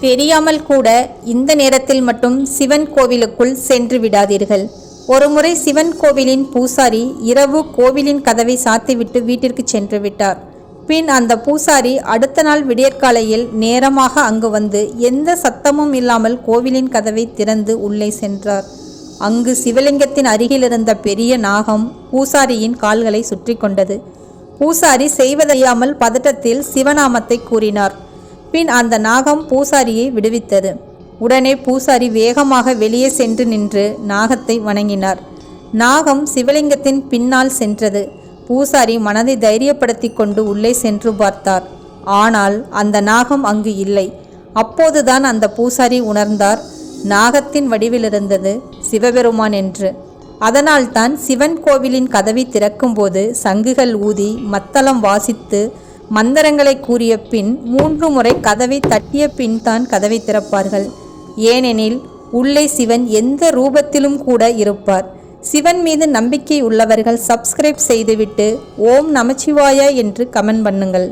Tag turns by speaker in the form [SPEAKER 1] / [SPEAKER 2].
[SPEAKER 1] தெரியாமல் கூட இந்த நேரத்தில் மட்டும் சிவன் கோவிலுக்குள் சென்று விடாதீர்கள். ஒருமுறை சிவன் கோவிலின் பூசாரி இரவு கோவிலின் கதவை சாத்திவிட்டு வீட்டிற்கு சென்று விட்டார். பின் அந்த பூசாரி அடுத்த நாள் விடியற்காலையில் நேரமாக அங்கு வந்து எந்த சத்தமும் இல்லாமல் கோவிலின் கதவை திறந்து உள்ளே சென்றார். அங்கு சிவலிங்கத்தின் அருகில் இருந்த பெரிய நாகம் பூசாரியின் கால்களை சுற்றி கொண்டது. பூசாரி செய்வதறியாமல் பதட்டத்தில் சிவநாமத்தை கூறினார். பின் அந்த நாகம் பூசாரியை விடுவித்தது. உடனே பூசாரி வேகமாக வெளியே சென்று நின்று நாகத்தை வணங்கினார். நாகம் சிவலிங்கத்தின் பின்னால் சென்றது. பூசாரி மனதை தைரியப்படுத்தி கொண்டு உள்ளே சென்று பார்த்தார். ஆனால் அந்த நாகம் அங்கு இல்லை. அப்போதுதான் அந்த பூசாரி உணர்ந்தார், நாகத்தின் வடிவிலிருந்தது சிவபெருமான் என்று. அதனால்தான் சிவன் கோவிலின் கதவை திறக்கும்போது சங்குகள் ஊதி மத்தளம் வாசித்து மந்திரங்களை கூறிய பின் 3 முறை கதவை தட்டிய பின் தான் கதவை திறப்பார்கள். ஏனெனில் உள்ளே சிவன் எந்த ரூபத்திலும் கூட இருப்பார். சிவன் மீது நம்பிக்கை உள்ளவர்கள் சப்ஸ்கிரைப் செய்துவிட்டு ஓம் நமச்சிவாய என்று கமெண்ட் பண்ணுங்கள்.